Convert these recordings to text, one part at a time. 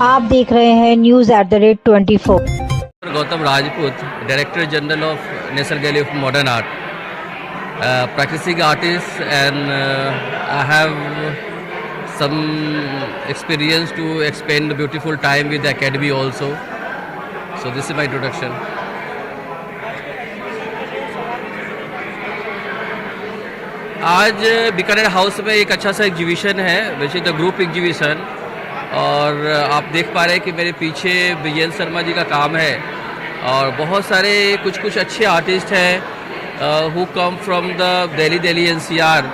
आप देख रहे हैं news@24। Gautam Rajput, director general of national gallery of modern art, practicing artist, and I have some experience to spend a beautiful time with the academy also. So this is my introduction. आज Bikaner house में एक अच्छा सा exhibition है, which is the group exhibition. और आप देख पा रहे हैं कि मेरे पीछे विजेंद्र शर्मा जी का काम है और बहुत सारे कुछ अच्छे आर्टिस्ट हैं who come from the Delhi NCR,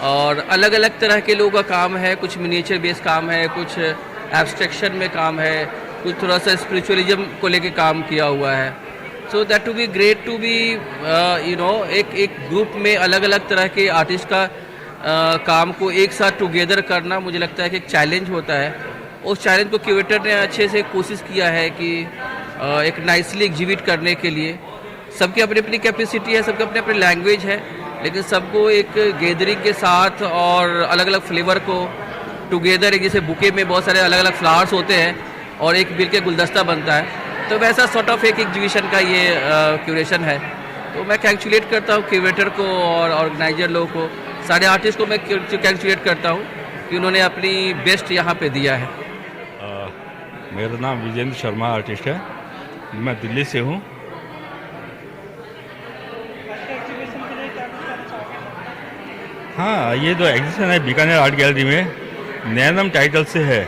और अलग अलग तरह के लोगों का काम है। कुछ मिनिएचर बेस्ड काम है, कुछ एब्स्ट्रैक्शन में काम है, कुछ थोड़ा सा स्पिरिचुअलिज्म को लेके काम किया हुआ है। So that to be great to be एक ग्रुप में अलग अलग तरह के आर्टिस्ट का काम को एक साथ टुगेदर करना मुझे लगता है कि एक चैलेंज होता है। उस चैलेंज को क्यूरेटर ने अच्छे से कोशिश किया है कि एक नाइसली एग्जिबिट करने के लिए। सबकी अपनी अपनी कैपेसिटी है, सबके अपने अपने लैंग्वेज है, लेकिन सबको एक गैदरिंग के साथ और अलग अलग फ्लेवर को टुगेदर, एक जैसे बुके में बहुत सारे अलग अलग फ्लावर्स होते हैं और एक मिल के गुलदस्ता बनता है, तो वैसा सॉर्ट ऑफ एक एग्जीबिशन का ये क्यूरेशन है। तो मैं कैंचुलेट करता हूँ क्यूरेटर को और ऑर्गेनाइजर लोगों को, सारे आर्टिस्ट को मैं कैंचुलेट करता हूँ कि उन्होंने अपनी बेस्ट यहाँ पे दिया है। मेरा नाम विजेंद्र शर्मा आर्टिस्ट है, मैं दिल्ली से हूँ। हाँ, ये जो एग्जीबिशन है बीकानेर आर्ट गैलरी में, नैनम टाइटल से है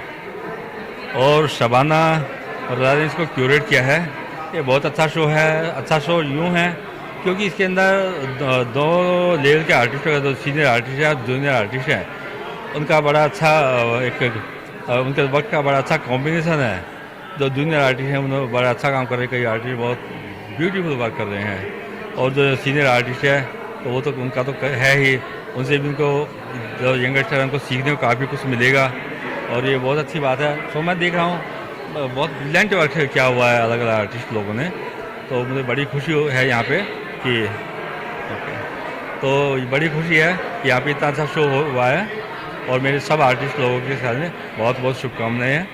और शबाना राजा ने इसको क्यूरेट किया है। ये बहुत अच्छा शो है। अच्छा शो यूँ है क्योंकि इसके अंदर दो लेवल के आर्टिस्ट हैं, दो सीनियर आर्टिस्ट हैं और जूनियर आर्टिस्ट हैं। उनका बड़ा अच्छा उनके वक्त का बड़ा अच्छा कॉम्बिनेशन है। जो जूनियर आर्टिस्ट हैं उन्होंने बड़ा अच्छा काम कर रहे हैं, कई आर्टिस्ट बहुत ब्यूटीफुल वर्क कर रहे हैं, और जो सीनियर आर्टिस्ट है तो वो तो उनका तो है ही, उनसे भी उनको जो यंगस्टर है उनको सीखने को काफ़ी कुछ मिलेगा और ये बहुत अच्छी बात है। तो मैं देख रहा हूँ बहुत ब्रिलियंट वर्क किया हुआ है अलग अलग आर्टिस्ट लोगों ने, तो मुझे बड़ी खुशी है यहाँ पे कि तो बड़ी खुशी है कि यहाँ पे इतना अच्छा शो हुआ है और मेरे सब आर्टिस्ट लोगों के साथ में बहुत बहुत शुभकामनाएं हैं।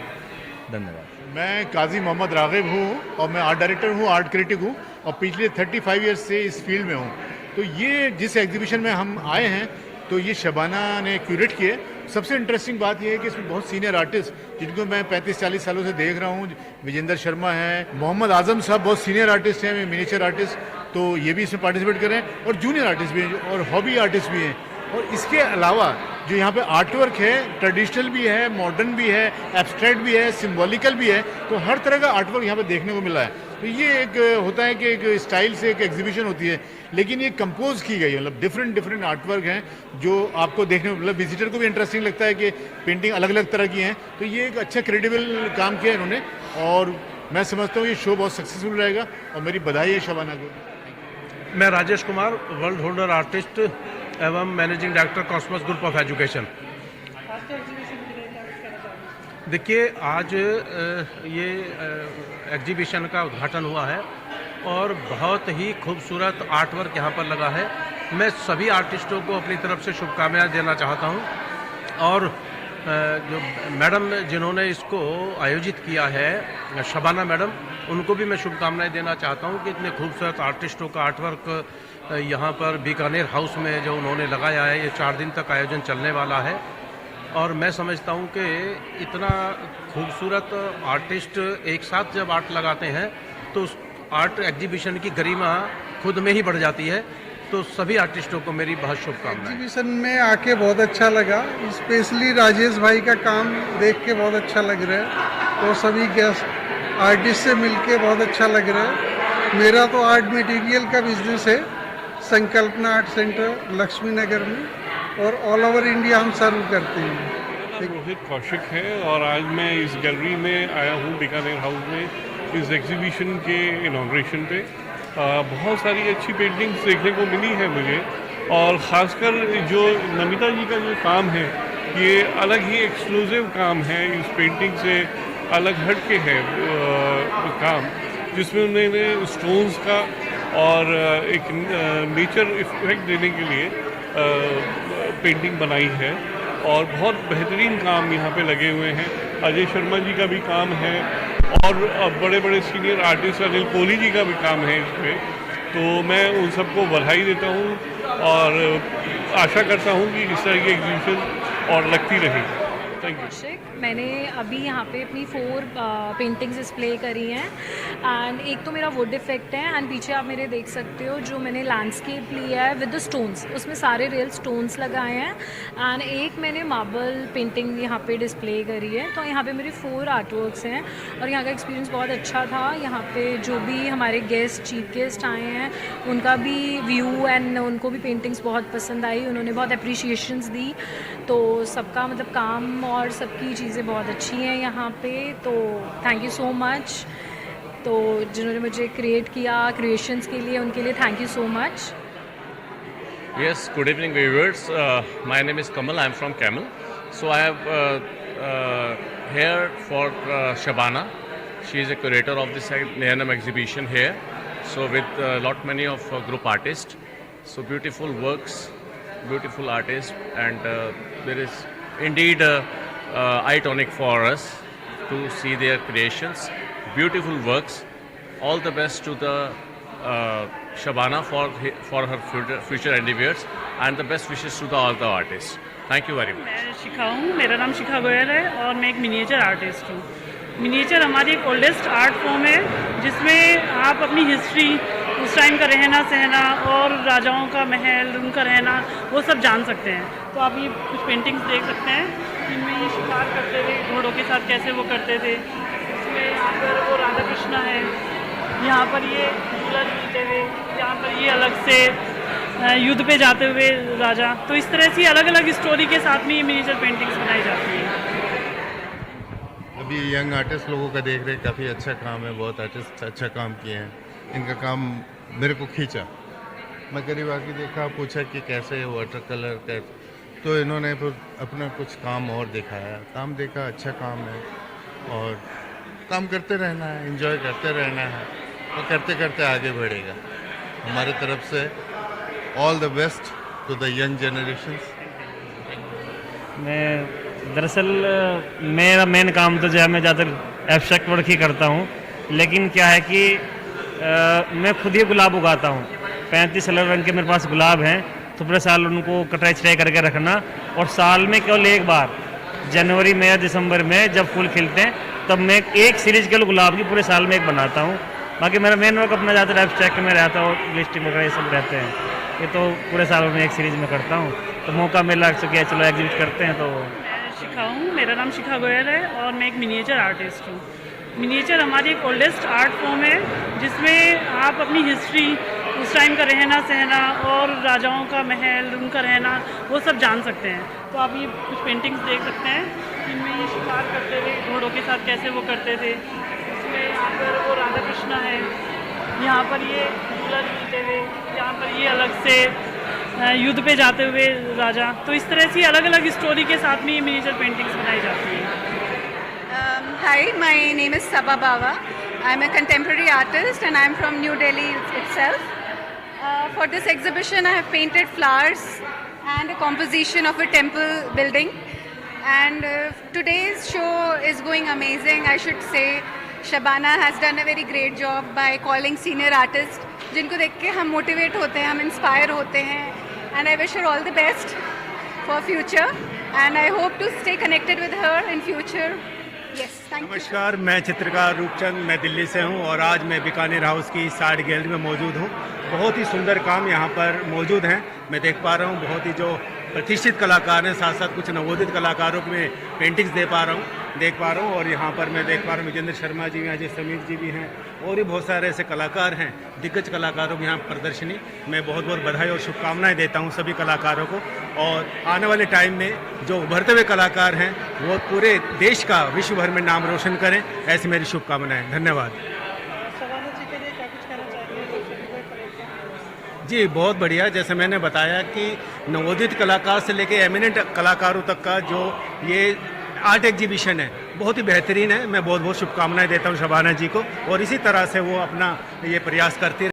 धन्यवाद। मैं काजी मोहम्मद रागिब हूँ और मैं आर्ट डायरेक्टर हूँ, आर्ट क्रिटिक हूँ और पिछले 35 ईयर्स से इस फील्ड में हूँ। तो ये जिस एग्जीबिशन में हम आए हैं तो ये शबाना ने क्यूरेट किए। सबसे इंटरेस्टिंग बात यह है कि इसमें बहुत सीनियर आर्टिस्ट जिनको मैं 35-40 सालों से देख रहा हूँ, विजेंद्र शर्मा है, मोहम्मद आजम साहब बहुत सीनियर आर्टिस्ट हैं, मिनिएचर आर्टिस्ट, तो ये भी इसमें पार्टिसिपेट कर रहे हैं, और जूनियर आर्टिस्ट भी हैं और हॉबी आर्टिस्ट भी हैं। और इसके अलावा जो यहाँ पे आर्टवर्क है, ट्रेडिशनल भी है, मॉडर्न भी है, एब्स्ट्रैक्ट भी है, सिंबॉलिकल भी है, तो हर तरह का आर्टवर्क यहाँ पे देखने को मिला है। तो ये एक होता है कि एक स्टाइल से एक एग्जीबिशन होती है, लेकिन ये कंपोज की गई है, मतलब डिफरेंट आर्टवर्क हैं जो आपको देखने में, मतलब विजिटर को भी इंटरेस्टिंग लगता है कि पेंटिंग अलग अलग तरह की हैं। तो ये एक अच्छा क्रेडिबल काम किया है इन्होंने और मैं समझता हूँ ये शो बहुत सक्सेसफुल रहेगा और मेरी बधाई है शबाना को। मैं Rajesh Kumar, world holder artist एवं managing director Cosmos Group of Education. देखिए, आज ये एग्जीबिशन का उद्घाटन हुआ है और बहुत ही खूबसूरत आर्ट वर्क यहाँ पर लगा है। मैं सभी आर्टिस्टों को अपनी तरफ से शुभकामनाएं देना चाहता हूँ और जो मैडम जिन्होंने इसको आयोजित किया है, शबाना मैडम, उनको भी मैं शुभकामनाएं देना चाहता हूँ कि इतने खूबसूरत आर्टिस्टों का आर्ट वर्क यहाँ पर बीकानेर हाउस में जो उन्होंने लगाया है, ये 4 दिन तक आयोजन चलने वाला है। और मैं समझता हूँ कि इतना खूबसूरत आर्टिस्ट एक साथ जब आर्ट लगाते हैं तो उस आर्ट एग्जीबिशन की गरिमा खुद में ही बढ़ जाती है। तो सभी आर्टिस्टों को मेरी बहुत शुभकामनाएं। एग्जीबिशन में आके बहुत अच्छा लगा, स्पेशली राजेश भाई का काम देख के बहुत अच्छा लग रहा है और सभी गेस्ट आर्टिस्ट से मिलके बहुत अच्छा लग रहा है। मेरा तो आर्ट मटेरियल का बिजनेस है, संकल्पना आर्ट सेंटर लक्ष्मी नगर में, और ऑल ओवर इंडिया हम सर्व करते हैं। रोहित कौशिक है और आज मैं इस गैलरी में आया हूँ बीकानेर हाउस में इस एग्जीबिशन के इनॉग्रेशन पे। बहुत सारी अच्छी पेंटिंग्स देखने को मिली है मुझे, और ख़ासकर जो नमिता जी का जो काम है ये अलग ही एक्सक्लूसिव काम है, इस पेंटिंग से अलग हट के है काम, जिसमें उन्होंने स्टोन्स का और एक नेचर इफेक्ट देने के लिए पेंटिंग बनाई है। और बहुत बेहतरीन काम यहाँ पे लगे हुए हैं। अजय शर्मा जी का भी काम है और बड़े बड़े सीनियर आर्टिस्ट अनिल कोहली जी का भी काम है इसमें। तो मैं उन सबको बधाई देता हूँ और आशा करता हूँ कि इस तरह की एग्जीबिशन और लगती रहेगी। Thank you. कौशिक, मैंने अभी यहाँ पे अपनी 4 पेंटिंग्स डिस्प्ले करी हैं एंड एक तो मेरा वुड इफेक्ट है एंड पीछे आप मेरे देख सकते हो जो मैंने लैंडस्केप लिया है विद द स्टोन्स, उसमें सारे रियल स्टोन्स लगाए हैं एंड एक मैंने मार्बल पेंटिंग यहाँ पे डिस्प्ले करी है। तो यहाँ पे मेरे 4 आर्टवर्क्स हैं और यहाँ का एक्सपीरियंस बहुत अच्छा था। यहाँ पे जो भी हमारे गेस्ट चीफ गेस्ट आए हैं उनका भी व्यू एंड उनको भी पेंटिंग्स बहुत पसंद आई, उन्होंने बहुत अप्रिशिएशंस दी। तो सबका मतलब काम और सबकी चीज़ें बहुत अच्छी हैं यहाँ पे, तो थैंक यू सो मच। तो जिन्होंने मुझे क्रिएट किया क्रिएशंस के लिए, उनके लिए thank you so much. Yes, good evening viewers. My name is Kamal. I am from Camel. So I have here for Shabana. She is a curator of this Nayanam exhibition here. So with many of group artists. So beautiful works, beautiful artists, and there is indeed eye tonic for us to see their creations, beautiful works. All the best to the Shabana for her future endeavors and the best wishes to all the artists. Thank you very much. मैं शिखा हूँ, मेरा नाम शिखा गोयल है और मैं एक miniature artist हूँ। Miniature हमारी एक ओल्डेस्ट आर्ट फॉर्म है जिसमें आप अपनी हिस्ट्री, उस टाइम का रहना सहना और राजाओं का महल, उनका रहना, वो सब जान सकते हैं। तो आप ये कुछ पेंटिंग्स देख सकते हैं जिनमें ये शिकार करते थे घोड़ों के साथ, कैसे वो करते थे। इसमें यहाँ पर वो राधा कृष्णा है, यहाँ पर ये झूला झूलते हुए, यहाँ पर ये अलग से युद्ध पे जाते हुए राजा। तो इस तरह से अलग अलग स्टोरी के साथ में ये मिनिएचर पेंटिंग्स बनाई जाती हैं। अभी यंग आर्टिस्ट लोगों का देख रहे, काफ़ी अच्छा काम है, बहुत आर्टिस्ट अच्छा काम किए हैं। इनका काम मेरे को खींचा, मैं करीब आके देखा, पूछा कि कैसे वाटर कलर कैसे, तो इन्होंने फिर अपना कुछ काम और दिखाया, काम देखा अच्छा काम है और काम करते रहना है, एंजॉय करते रहना है और करते करते आगे बढ़ेगा। हमारे तरफ से all the best to the young generations. मैं दरअसल मेरा मेन काम तो जो है मैं ज़्यादातर एब्स्ट्रैक्ट वर्क ही करता हूँ, लेकिन क्या है कि मैं खुद ही गुलाब उगाता हूँ। 35 अलग रंग के मेरे पास गुलाब हैं, तो पूरे साल उनको कटाई छटाई करके रखना और साल में केवल एक बार जनवरी में या दिसंबर में जब फूल खिलते हैं तब मैं एक सीरीज केवल गुलाब की पूरे साल में एक बनाता हूँ। बाकी मेरा मेन वर्क अपना ज़्यादातर एब्स्ट्रैक्ट में रहता है और लिस्टिंग वगैरह ये सब रहते हैं, ये तो पूरे साल में एक सीरीज में करता हूँ। तो मौका मिला तो क्या चलो एग्जिबिट करते हैं। तो मैं शिखा हूँ, मेरा नाम शिखा गोयल है और मैं एक मिनिएचर आर्टिस्ट हूँ। मिनिएचर हमारी एक ओल्डेस्ट आर्ट फॉर्म है जिसमें आप अपनी हिस्ट्री, उस टाइम का रहना सहना और राजाओं का महल, उनका रहना, वो सब जान सकते हैं। तो आप ये कुछ पेंटिंग्स देख सकते हैं जिनमें ये शिकार करते थे घोड़ों के साथ, कैसे वो करते थे। इसमें यहाँ पर वो राधा कृष्णा है, यहाँ पर ये झूला झूलते हुए, यहाँ पर ये अलग से युद्ध पे जाते हुए राजा। तो इस तरह से अलग अलग स्टोरी के साथ में ये मिनिएचर पेंटिंग्स बनाई जाती हैं। Hi, my name is Sabha Bawa. I'm a contemporary artist and I'm from New Delhi itself. For this exhibition I have painted flowers and a composition of a temple building. And today's show is going amazing. I should say Shabana has done a very great job by calling senior artists जिनको देख के हम motivate होते हैं, हम inspire होते हैं। And I wish her all the best for future and I hope to stay connected with her in future. Yes, thank you. नमस्कार, मैं चित्रकार रूपचंद, मैं दिल्ली से हूं और आज मैं बीकानेर हाउस की इस आर्ट गैलरी में मौजूद हूं। बहुत ही सुंदर काम यहां पर मौजूद हैं, मैं देख पा रहा हूं। बहुत ही जो प्रतिष्ठित कलाकार हैं, साथ साथ कुछ नवोदित कलाकारों को मैं पेंटिंग्स देख पा रहा हूं और यहां पर मैं देख पा रहा हूं विजेंद्र शर्मा जी भी हैं, अजय समीर जी भी हैं और भी बहुत सारे ऐसे कलाकार हैं, दिग्गज कलाकारों की यहाँ प्रदर्शनी। मैं बहुत बहुत बधाई और शुभकामनाएं देता हूं सभी कलाकारों को और आने वाले टाइम में जो उभरते हुए कलाकार हैं वो पूरे देश का, विश्व भर में नाम रोशन करें, ऐसी मेरी शुभकामनाएं। धन्यवाद जी। बहुत बढ़िया, जैसे मैंने बताया कि नवोदित कलाकार से लेके एमिनेंट कलाकारों तक का जो ये आर्ट एग्जीबिशन है बहुत ही बेहतरीन है। मैं बहुत बहुत शुभकामनाएं देता हूं शबाना जी को और इसी तरह से वो अपना ये प्रयास करती